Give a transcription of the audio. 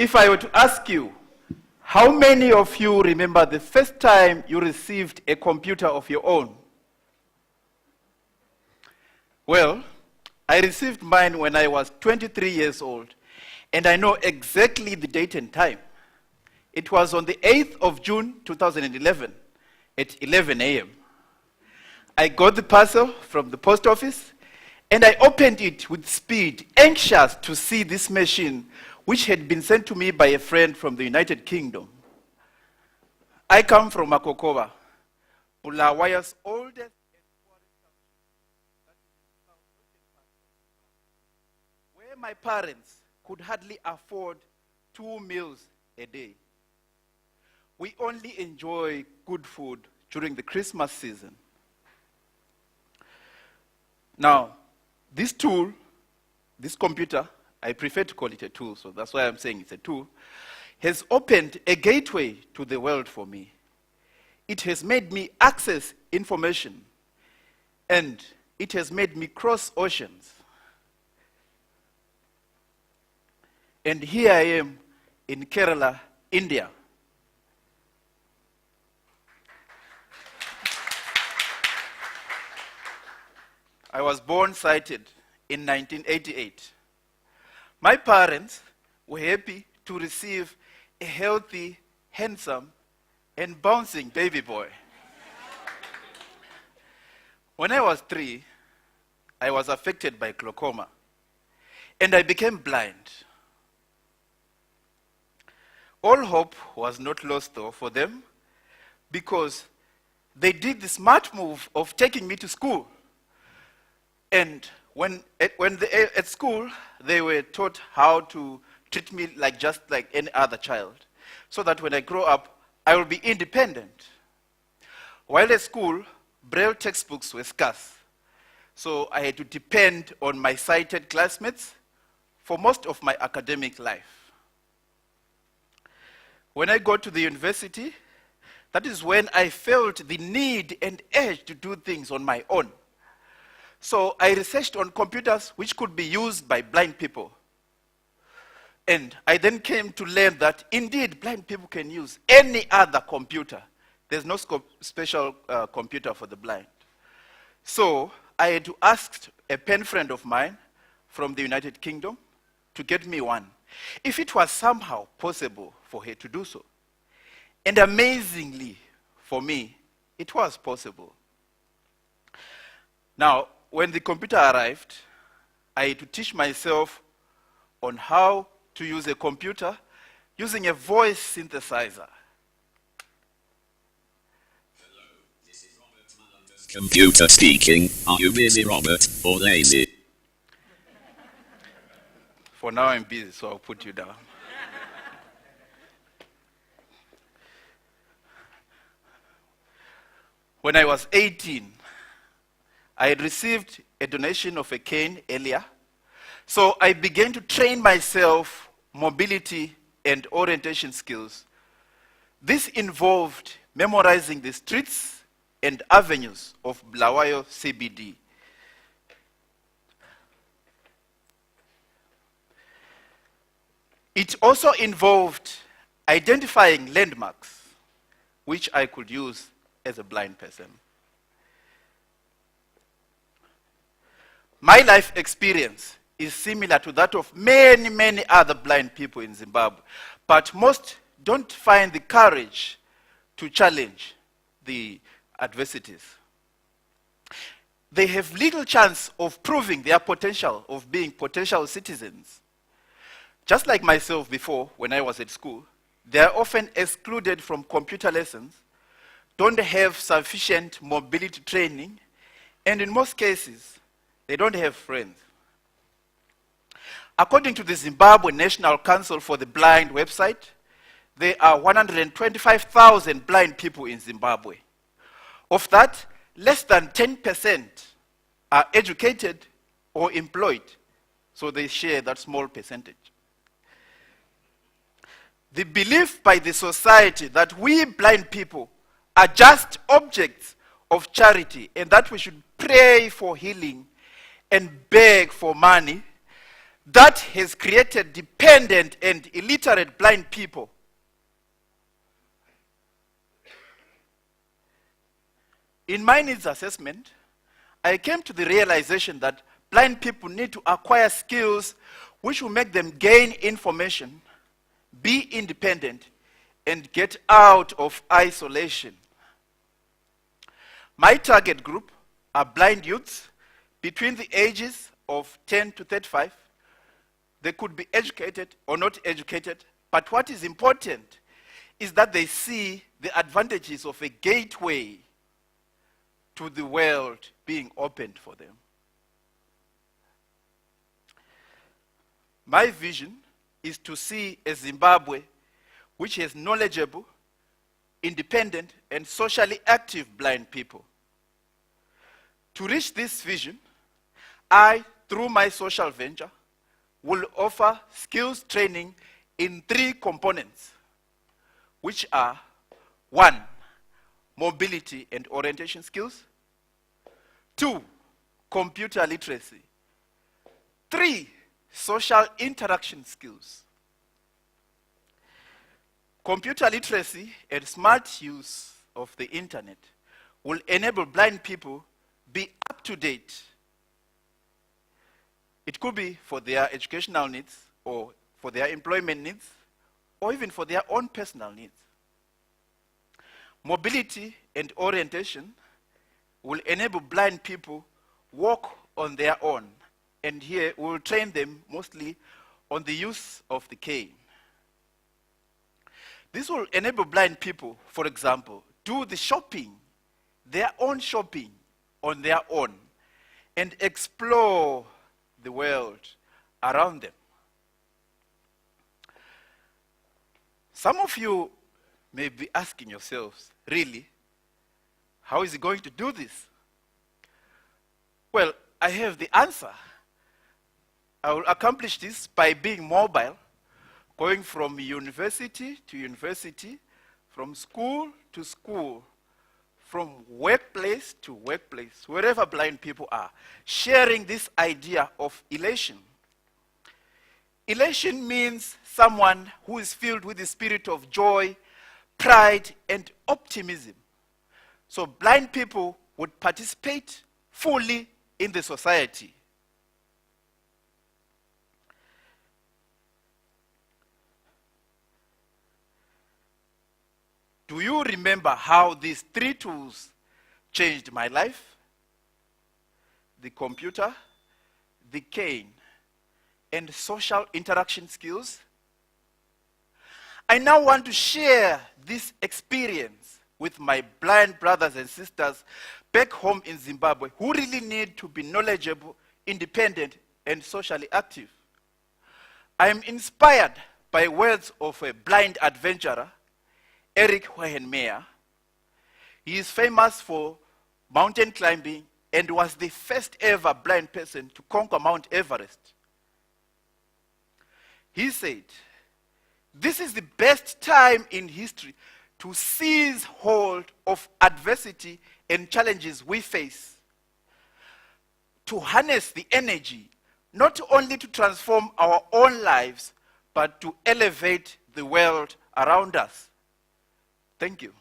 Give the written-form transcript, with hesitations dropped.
If I were to ask you, how many of you remember the first time you received a computer of your own? Well, I received mine when I was 23 years old, and I know exactly the date and time. It was on the 8th of June 2011 at 11 a.m. I got the parcel from the post office, and I opened it with speed, anxious to see this machine, which had been sent to me by a friend from the United Kingdom. I come from Makokova, Bulawayo's oldest and poorest township, that is in the southwestern part of Zimbabwe, where my parents could hardly afford 2 meals a day. We only enjoy good food during the Christmas season. Now, this tool, this computer, I prefer to call it a tool, so that's why I'm saying it's a tool, has opened a gateway to the world for me. It has made me access information, and it has made me cross oceans. And here I am in Kerala, India. I was born sighted in 1988. My parents were happy to receive a healthy, handsome, and bouncing baby boy. When I was 3, I was affected by glaucoma, and I became blind. All hope was not lost, though, for them, because they did the smart move of taking me to school. And at school, they were taught how to treat me just like any other child, so that when I grow up, I will be independent. While at school, Braille textbooks were scarce, so I had to depend on my sighted classmates for most of my academic life. When I got to the university, that is when I felt the need and urge to do things on my own. So I researched on computers which could be used by blind people. And I then came to learn that indeed blind people can use any other computer. There's no special computer for the blind. So I had to ask a pen friend of mine from the United Kingdom to get me one, if it was somehow possible for her to do so. And amazingly, for me, it was possible. Now, when the computer arrived, I had to teach myself on how to use a computer using a voice synthesizer. Hello, this is Robert Malander's computer speaking. Are you busy, Robert, or lazy? For now, I'm busy, so I'll put you down. When I was 18, I had received a donation of a cane earlier, so I began to train myself mobility and orientation skills. This involved memorizing the streets and avenues of Bulawayo CBD. It also involved identifying landmarks, which I could use as a blind person. My life experience is similar to that of many, many other blind people in Zimbabwe, but most don't find the courage to challenge the adversities. They have little chance of proving their potential, of being potential citizens. Just like myself before, when I was at school, they are often excluded from computer lessons, don't have sufficient mobility training, and in most cases, they don't have friends. According to the Zimbabwe National Council for the Blind website, there are 125,000 blind people in Zimbabwe. Of that, less than 10% are educated or employed, so they share that small percentage. The belief by the society that we blind people are just objects of charity and that we should pray for healing and beg for money that has created dependent and illiterate blind people. In my needs assessment, I came to the realization that blind people need to acquire skills which will make them gain information, be independent, and get out of isolation. My target group are blind youths between the ages of 10 to 35. They could be educated or not educated, but what is important is that they see the advantages of a gateway to the world being opened for them. My vision is to see a Zimbabwe which has knowledgeable, independent, and socially active blind people. To reach this vision, I, through my social venture, will offer skills training in 3 components, which are 1, mobility and orientation skills, 2, computer literacy, 3, social interaction skills. Computer literacy and smart use of the internet will enable blind people be up to date. It could be for their educational needs, or for their employment needs, or even for their own personal needs. Mobility and orientation will enable blind people walk on their own, and here we will train them mostly on the use of the cane. This will enable blind people, for example, do the shopping, their own shopping on their own, and explore the world around them. Some of you may be asking yourselves, really, how is he going to do this? Well, I have the answer. I will accomplish this by being mobile, going from university to university, from school to school, from workplace to workplace, wherever blind people are, sharing this idea of elation. Elation means someone who is filled with the spirit of joy, pride, and optimism. So blind people would participate fully in the society. Do you remember how these 3 tools changed my life? The computer, the cane, and social interaction skills? I now want to share this experience with my blind brothers and sisters back home in Zimbabwe who really need to be knowledgeable, independent, and socially active. I am inspired by words of a blind adventurer, Eric Hohenmeyer. He is famous for mountain climbing and was the first ever blind person to conquer Mount Everest. He said, "This is the best time in history to seize hold of adversity and challenges we face, to harness the energy, not only to transform our own lives, but to elevate the world around us." Thank you.